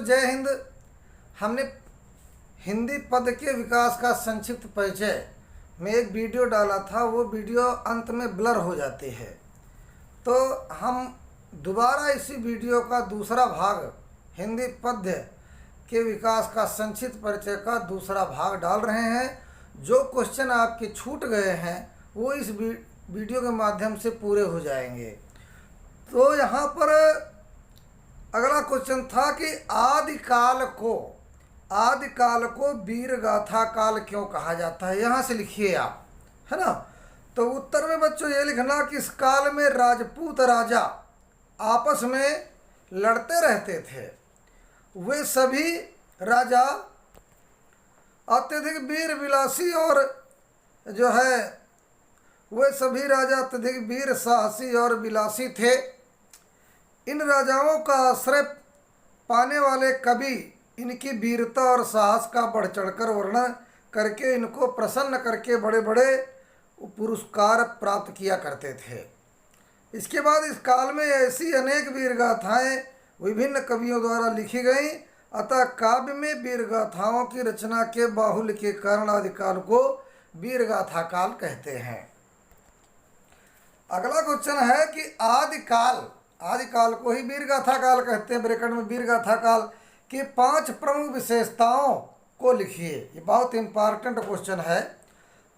जय हिंद। हमने हिंदी पद के विकास का संक्षिप्त परिचय में एक वीडियो डाला था, वो वीडियो अंत में ब्लर हो जाती है, तो हम दोबारा इसी वीडियो का दूसरा भाग हिंदी पद्य के विकास का संक्षिप्त परिचय का दूसरा भाग डाल रहे हैं। जो क्वेश्चन आपके छूट गए हैं वो इस वीडियो के माध्यम से पूरे हो जाएंगे। तो यहाँ पर अगला क्वेश्चन था कि आदिकाल को वीर गाथा काल क्यों कहा जाता है। यहाँ से लिखिए आप, है ना। तो उत्तर में बच्चों ये लिखना कि इस काल में राजपूत राजा आपस में लड़ते रहते थे। वे सभी राजा अत्यधिक वीर विलासी और वे सभी राजा अत्यधिक वीर साहसी और विलासी थे। इन राजाओं का आश्रय पाने वाले कवि इनकी वीरता और साहस का बढ़ चढ़कर वर्णन करके इनको प्रसन्न करके बड़े बड़े पुरस्कार प्राप्त किया करते थे। इसके बाद इस काल में ऐसी अनेक वीर गाथाएँ विभिन्न कवियों द्वारा लिखी गई, अतः काव्य में वीर गाथाओं की रचना के बाहुल्य के कारण आदिकाल को वीर गाथा काल कहते हैं। अगला क्वेश्चन है कि आदिकाल को ही वीर गाथा काल कहते हैं। ब्रैकेट में वीर गाथा काल की 5 प्रमुख विशेषताओं को लिखिए। ये बहुत इंपॉर्टेंट क्वेश्चन है।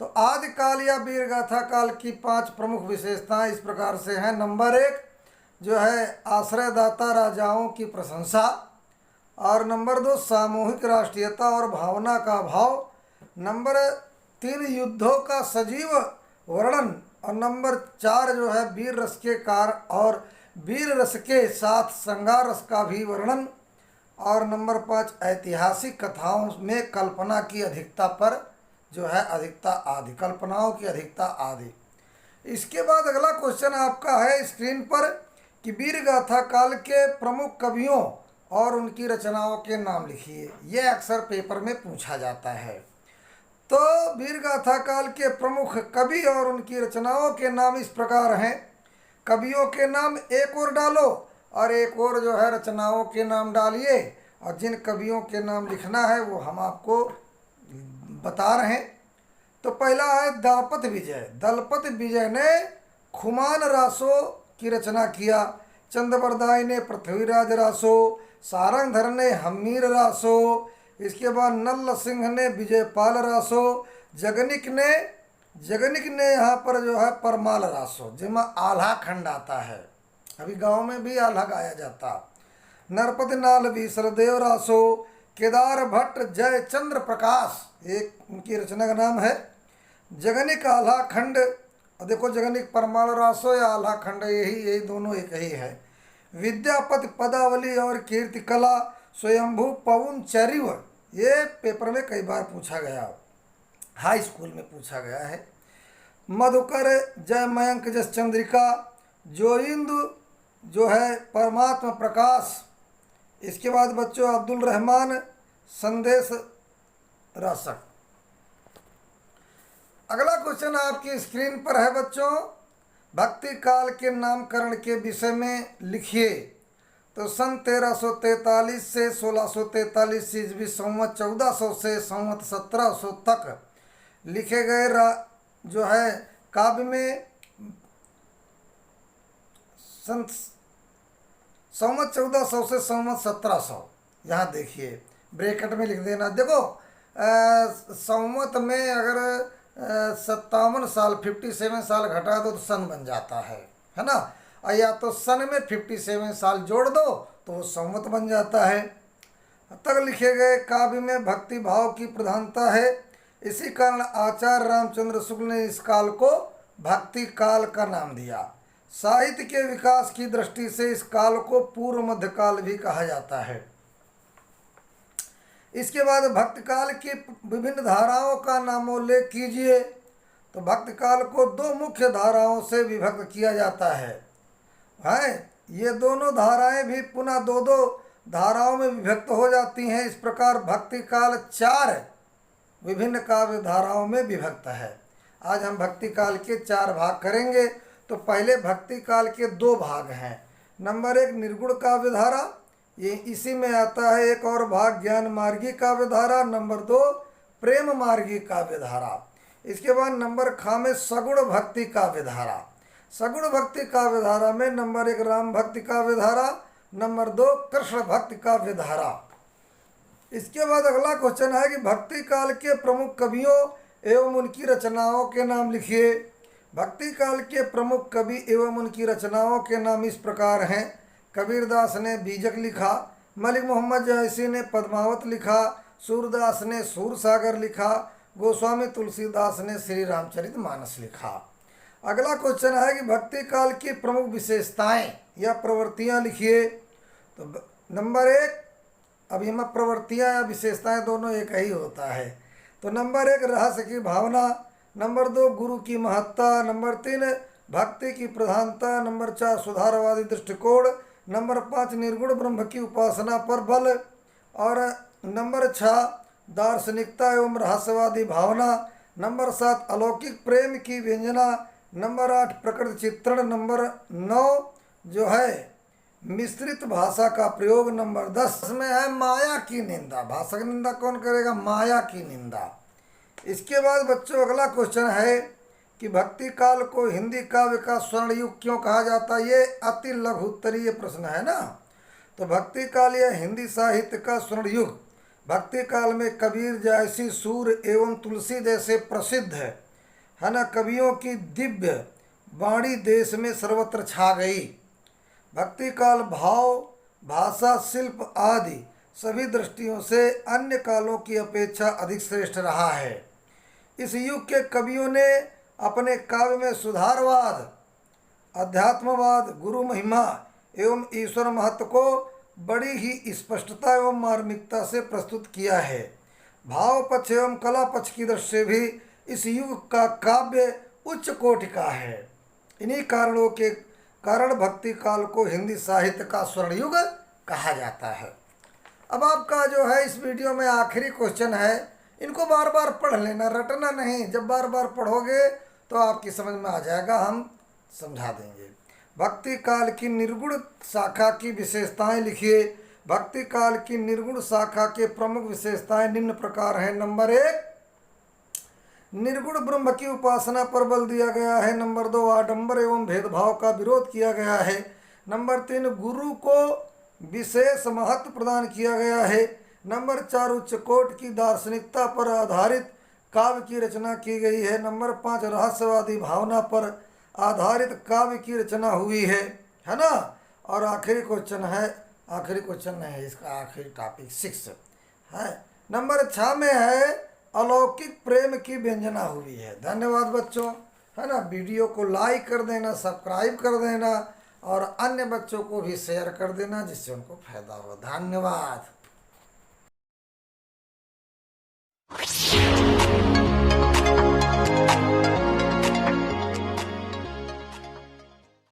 तो आदिकाल या वीर गाथा काल की 5 प्रमुख विशेषताएं इस प्रकार से हैं। नंबर 1 आश्रयदाता राजाओं की प्रशंसा, और नंबर 2 सामूहिक राष्ट्रीयता और भावना का अभाव, नंबर 3 युद्धों का सजीव वर्णन, और नंबर 4 वीर रस के कार्य और वीर रस के साथ श्रृंगार रस का भी वर्णन, और नंबर 5 ऐतिहासिक कथाओं में कल्पना की अधिकता पर अधिकता आदि, कल्पनाओं की अधिकता आदि। इसके बाद अगला क्वेश्चन आपका है स्क्रीन पर कि वीर गाथा काल के प्रमुख कवियों और उनकी रचनाओं के नाम लिखिए। ये अक्सर पेपर में पूछा जाता है। तो वीर गाथा काल के प्रमुख कवि और उनकी रचनाओं के नाम इस प्रकार हैं। कवियों के नाम एक और डालो और एक और रचनाओं के नाम डालिए, और जिन कवियों के नाम लिखना है वो हम आपको बता रहे हैं। तो पहला है दलपत विजय। दलपत विजय ने खुमान रासो की रचना किया। चंद्रबरदाई ने पृथ्वीराज रासो, सारंगधर ने हमीर रासो, इसके बाद नल्ल सिंह ने विजयपाल रासो, जगनिक ने यहाँ पर परमाल रासो, जिसमें आल्हा खंड आता है। अभी गांव में भी आल्हा गाया जाता। नरपति नाल बीसलदेव रासो, केदार भट्ट जय चंद्र प्रकाश एक उनकी रचना का नाम है। जगनिक आल्हा खंड, देखो जगनिक परमाल रासो या आल्हा खंड यही दोनों एक ही है। विद्यापति पदावली और कीर्ति कला, स्वयंभू पवन चरिव, ये पेपर में कई बार पूछा गया, हाई स्कूल में पूछा गया है। मधुकर जय मयंक जस चंद्रिका, जोइंदु परमात्मा प्रकाश। इसके बाद बच्चों अब्दुल रहमान संदेश रसक। अगला क्वेश्चन आपकी स्क्रीन पर है बच्चों, भक्ति काल के नामकरण के विषय में लिखिए। तो सन 1343 से 1643 ईस्वी, संवत 1400 से संवत 1700 तक लिखे गए काव्य में संवत 1400 से संवत 1700, यहाँ देखिए ब्रैकेट में लिख देना। देखो संवत में अगर 57 साल 57 साल घटा दो तो सन बन जाता है ना, और या तो सन में 57 साल जोड़ दो तो वो संवत बन जाता है। तक लिखे गए काव्य में भक्ति भाव की प्रधानता है। इसी कारण आचार्य रामचंद्र शुक्ल ने इस काल को भक्ति काल का नाम दिया। साहित्य के विकास की दृष्टि से इस काल को पूर्व मध्य काल भी कहा जाता है। इसके बाद भक्ति काल की विभिन्न धाराओं का नामोल्लेख कीजिए। तो भक्ति काल को 2 मुख्य धाराओं से विभक्त किया जाता है। ये दोनों धाराएं भी पुनः 2 धाराओं में विभक्त हो जाती हैं। इस प्रकार भक्ति काल 4 विभिन्न काव्य धाराओं में विभक्त है। आज हम भक्ति काल के 4 भाग करेंगे। तो पहले भक्ति काल के 2 भाग हैं। नंबर 1 निर्गुण काव्य धारा, ये इसी में आता है एक और भाग, ज्ञान मार्गी काव्य धारा। नंबर 2 प्रेम मार्गी काव्य धारा। इसके बाद नंबर खा में सगुण भक्ति काव्य धारा। सगुण भक्ति काव्य धारा में नंबर 1 राम भक्ति काव्य धारा, नंबर 2 कृष्ण भक्ति काव्य धारा। इसके बाद अगला क्वेश्चन है कि भक्ति काल के प्रमुख कवियों एवं उनकी रचनाओं के नाम लिखिए। भक्ति काल के प्रमुख कवि एवं उनकी रचनाओं के नाम इस प्रकार हैं। कबीरदास ने बीजक लिखा, मलिक मोहम्मद जायसी ने पद्मावत लिखा, सूरदास ने सूरसागर लिखा, गोस्वामी तुलसीदास ने श्री रामचरितमानस लिखा। अगला क्वेश्चन है कि भक्ति काल की प्रमुख विशेषताएं या प्रवृत्तियां लिखिए। तो नंबर 1, अभी हम प्रवृत्तियां या विशेषताएं दोनों एक ही होता है। तो नंबर 1 रहस्य की भावना, नंबर 2 गुरु की महत्ता, नंबर 3 भक्ति की प्रधानता, नंबर 4 सुधारवादी दृष्टिकोण, नंबर 5 निर्गुण ब्रह्म की उपासना पर बल, और नंबर 6 दार्शनिकता एवं रहस्यवादी भावना, नंबर 7 अलौकिक प्रेम की व्यंजना, नंबर 8 प्रकृति चित्रण, नंबर 9 जो है मिश्रित भाषा का प्रयोग, नंबर 10 में है माया की निंदा। भाषा की निंदा कौन करेगा? माया की निंदा। इसके बाद बच्चों अगला क्वेश्चन है कि भक्ति काल को हिंदी काव्य का स्वर्ण युग क्यों कहा जाता है? ये अति लघु उत्तरीय प्रश्न है ना। तो भक्ति काल या हिंदी साहित्य का स्वर्ण युग, भक्ति काल में कबीर, जायसी, सूर एवं तुलसी जैसे प्रसिद्ध है ना कवियों की दिव्य वाणी देश में सर्वत्र छा गई। भक्ति काल भाव, भाषा, शिल्प आदि सभी दृष्टियों से अन्य कालों की अपेक्षा अधिक श्रेष्ठ रहा है। इस युग के कवियों ने अपने काव्य में सुधारवाद, अध्यात्मवाद, गुरु महिमा एवं ईश्वर महत्व को बड़ी ही स्पष्टता एवं मार्मिकता से प्रस्तुत किया है। भाव पक्ष एवं कला पक्ष की दृष्टि से भी इस युग का काव्य उच्च कोटि का है। इन्हीं कारणों के कारण भक्ति काल को हिंदी साहित्य का स्वर्ण युग कहा जाता है। अब आपका जो है इस वीडियो में आखिरी क्वेश्चन है, इनको बार बार पढ़ लेना, रटना नहीं। जब बार बार पढ़ोगे तो आपकी समझ में आ जाएगा, हम समझा देंगे। भक्ति काल की निर्गुण शाखा की विशेषताएं लिखिए। भक्ति काल की निर्गुण शाखा के प्रमुख विशेषताएं निम्न प्रकार हैं। नंबर 1 निर्गुण ब्रह्म की उपासना पर बल दिया गया है। नंबर 2 आडंबर एवं भेदभाव का विरोध किया गया है। नंबर 3 गुरु को विशेष महत्व प्रदान किया गया है। नंबर 4 उच्च कोट की दार्शनिकता पर आधारित काव्य की रचना की गई है। नंबर 5 रहस्यवादी भावना पर आधारित काव्य की रचना हुई है ना। और आखिरी क्वेश्चन है, आखिरी क्वेश्चन नहीं है इसका, आखिरी टॉपिक 6 है। नंबर 6 में है अलौकिक प्रेम की व्यंजना हुई है। धन्यवाद बच्चों, है ना। वीडियो को लाइक कर देना, सब्सक्राइब कर देना और अन्य बच्चों को भी शेयर कर देना जिससे उनको फायदा हो। धन्यवाद।